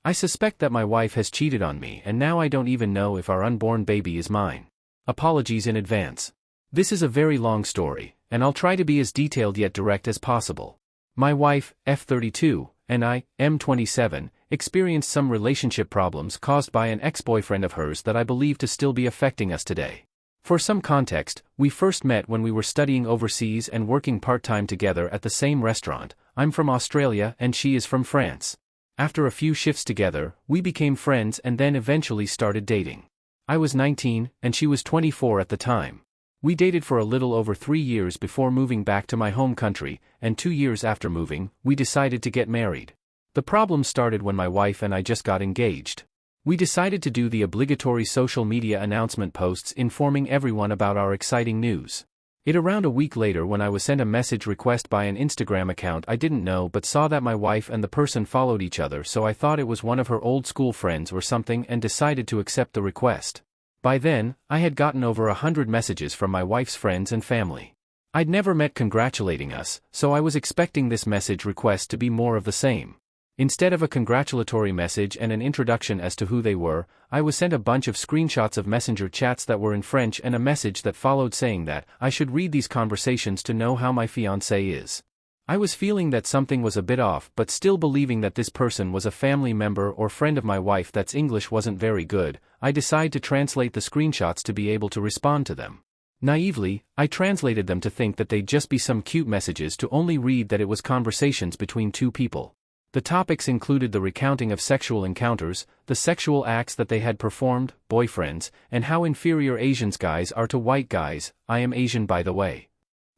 I suspect that my wife has cheated on me and now I don't even know if our unborn baby is mine. Apologies in advance. This is a very long story, and I'll try to be as detailed yet direct as possible. My wife, F32, and I, M27, experienced some relationship problems caused by an ex-boyfriend of hers that I believe to still be affecting us today. For some context, we first met when we were studying overseas and working part-time together at the same restaurant. I'm from Australia and she is from France. After a few shifts together, we became friends and then eventually started dating. I was 19, and she was 24 at the time. We dated for a little over 3 years before moving back to my home country, and 2 years after moving, we decided to get married. The problem started when my wife and I just got engaged. We decided to do the obligatory social media announcement posts informing everyone about our exciting news. Around a week later when I was sent a message request by an Instagram account I didn't know but saw that my wife and the person followed each other, so I thought it was one of her old school friends or something and decided to accept the request. By then, I had gotten over 100 messages from my wife's friends and family. I'd never met congratulating us, so I was expecting this message request to be more of the same. Instead of a congratulatory message and an introduction as to who they were, I was sent a bunch of screenshots of messenger chats that were in French and a message that followed saying that I should read these conversations to know how my fiancé is. I was feeling that something was a bit off but still believing that this person was a family member or friend of my wife that's English wasn't very good. I decided to translate the screenshots to be able to respond to them. Naively, I translated them to think that they'd just be some cute messages to only read that it was conversations between two people. The topics included the recounting of sexual encounters, the sexual acts that they had performed, boyfriends, and how inferior Asian guys are to white guys. I am Asian by the way.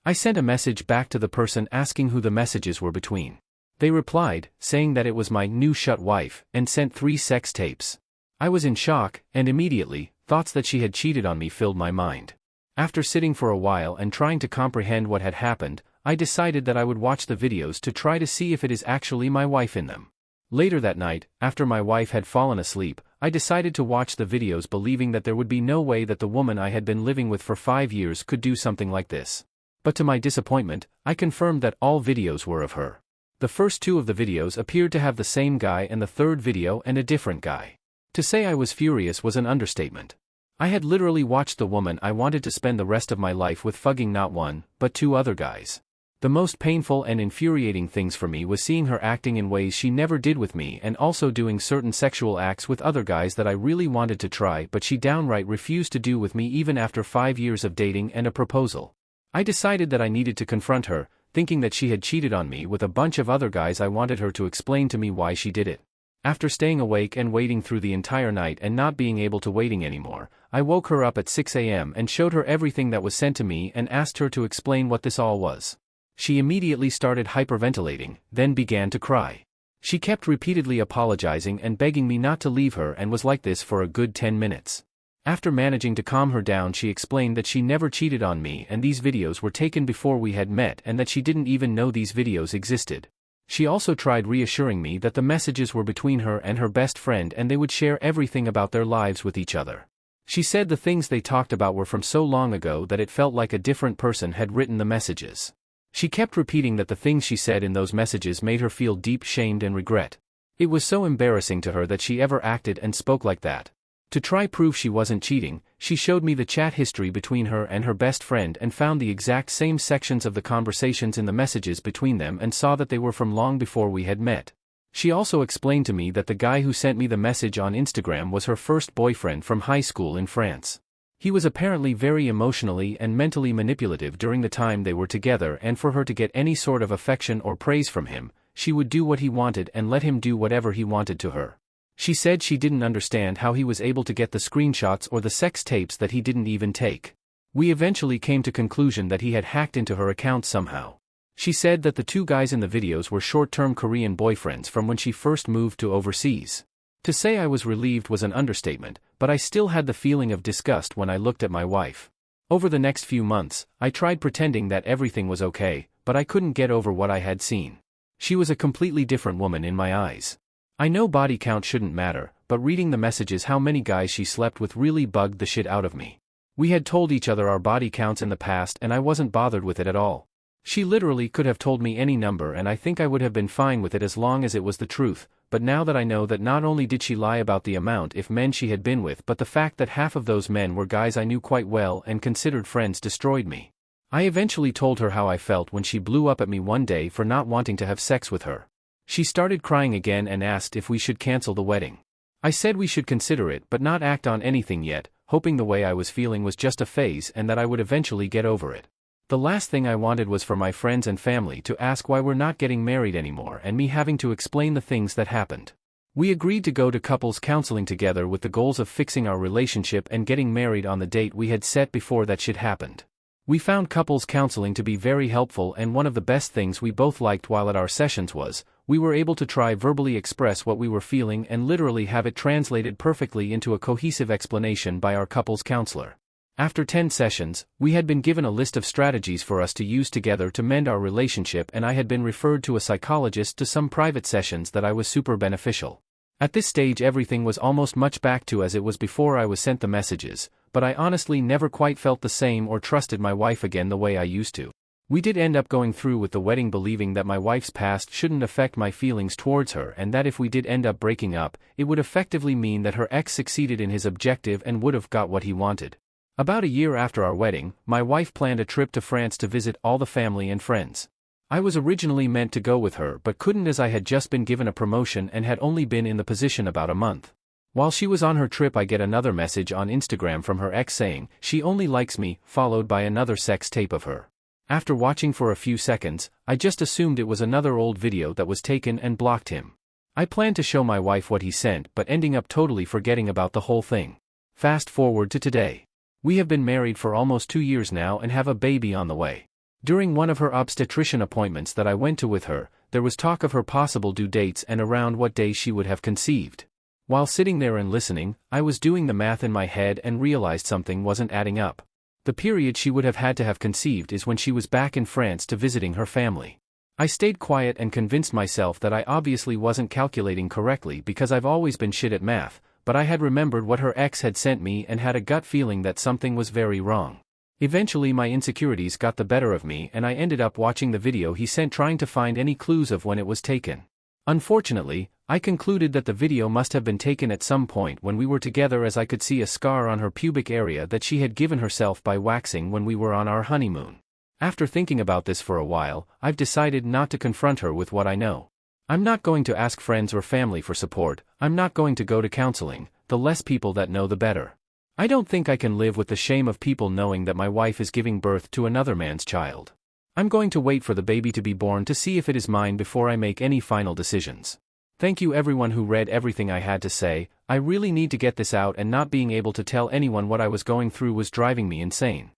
I sent a message back to the person asking who the messages were between. They replied, saying that it was my new shut wife, and sent 3 sex tapes. I was in shock, and immediately, thoughts that she had cheated on me filled my mind. After sitting for a while and trying to comprehend what had happened, I decided that I would watch the videos to try to see if it is actually my wife in them. Later that night, after my wife had fallen asleep, I decided to watch the videos believing that there would be no way that the woman I had been living with for 5 years could do something like this. But to my disappointment, I confirmed that all videos were of her. The first 2 of the videos appeared to have the same guy and the third video and a different guy. To say I was furious was an understatement. I had literally watched the woman I wanted to spend the rest of my life with fucking not 1, but 2 other guys. The most painful and infuriating things for me was seeing her acting in ways she never did with me and also doing certain sexual acts with other guys that I really wanted to try but she downright refused to do with me even after 5 years of dating and a proposal. I decided that I needed to confront her, thinking that she had cheated on me with a bunch of other guys. I wanted her to explain to me why she did it. After staying awake and waiting through the entire night and not being able to waiting anymore, I woke her up at 6 a.m. and showed her everything that was sent to me and asked her to explain what this all was. She immediately started hyperventilating, then began to cry. She kept repeatedly apologizing and begging me not to leave her and was like this for a good 10 minutes. After managing to calm her down, she explained that she never cheated on me and these videos were taken before we had met and that she didn't even know these videos existed. She also tried reassuring me that the messages were between her and her best friend and they would share everything about their lives with each other. She said the things they talked about were from so long ago that it felt like a different person had written the messages. She kept repeating that the things she said in those messages made her feel deep shamed and regret. It was so embarrassing to her that she ever acted and spoke like that. To try prove she wasn't cheating, she showed me the chat history between her and her best friend and found the exact same sections of the conversations in the messages between them and saw that they were from long before we had met. She also explained to me that the guy who sent me the message on Instagram was her first boyfriend from high school in France. He was apparently very emotionally and mentally manipulative during the time they were together, and for her to get any sort of affection or praise from him, she would do what he wanted and let him do whatever he wanted to her. She said she didn't understand how he was able to get the screenshots or the sex tapes that he didn't even take. We eventually came to conclusion that he had hacked into her account somehow. She said that the 2 guys in the videos were short-term Korean boyfriends from when she first moved to overseas. To say I was relieved was an understatement, but I still had the feeling of disgust when I looked at my wife. Over the next few months, I tried pretending that everything was okay, but I couldn't get over what I had seen. She was a completely different woman in my eyes. I know body count shouldn't matter, but reading the messages how many guys she slept with really bugged the shit out of me. We had told each other our body counts in the past and I wasn't bothered with it at all. She literally could have told me any number and I think I would have been fine with it as long as it was the truth, but now that I know that not only did she lie about the amount of men she had been with but the fact that half of those men were guys I knew quite well and considered friends destroyed me. I eventually told her how I felt when she blew up at me one day for not wanting to have sex with her. She started crying again and asked if we should cancel the wedding. I said we should consider it but not act on anything yet, hoping the way I was feeling was just a phase and that I would eventually get over it. The last thing I wanted was for my friends and family to ask why we're not getting married anymore and me having to explain the things that happened. We agreed to go to couples counseling together with the goals of fixing our relationship and getting married on the date we had set before that shit happened. We found couples counseling to be very helpful, and one of the best things we both liked while at our sessions was, we were able to try verbally express what we were feeling and literally have it translated perfectly into a cohesive explanation by our couples counselor. After 10 sessions, we had been given a list of strategies for us to use together to mend our relationship, and I had been referred to a psychologist to some private sessions that I was super beneficial. At this stage everything was almost much back to as it was before I was sent the messages, but I honestly never quite felt the same or trusted my wife again the way I used to. We did end up going through with the wedding believing that my wife's past shouldn't affect my feelings towards her and that if we did end up breaking up, it would effectively mean that her ex succeeded in his objective and would have got what he wanted. About a year after our wedding, my wife planned a trip to France to visit all the family and friends. I was originally meant to go with her but couldn't as I had just been given a promotion and had only been in the position about a month. While she was on her trip I get another message on Instagram from her ex saying, "She only likes me," followed by another sex tape of her. After watching for a few seconds, I just assumed it was another old video that was taken and blocked him. I planned to show my wife what he sent but ending up totally forgetting about the whole thing. Fast forward to today. We have been married for almost 2 years now and have a baby on the way. During one of her obstetrician appointments that I went to with her, there was talk of her possible due dates and around what day she would have conceived. While sitting there and listening, I was doing the math in my head and realized something wasn't adding up. The period she would have had to have conceived is when she was back in France to visiting her family. I stayed quiet and convinced myself that I obviously wasn't calculating correctly because I've always been shit at math, but I had remembered what her ex had sent me and had a gut feeling that something was very wrong. Eventually my insecurities got the better of me and I ended up watching the video he sent trying to find any clues of when it was taken. Unfortunately, I concluded that the video must have been taken at some point when we were together as I could see a scar on her pubic area that she had given herself by waxing when we were on our honeymoon. After thinking about this for a while, I've decided not to confront her with what I know. I'm not going to ask friends or family for support, I'm not going to go to counseling, the less people that know the better. I don't think I can live with the shame of people knowing that my wife is giving birth to another man's child. I'm going to wait for the baby to be born to see if it is mine before I make any final decisions. Thank you everyone who read everything I had to say. I really need to get this out, and not being able to tell anyone what I was going through was driving me insane.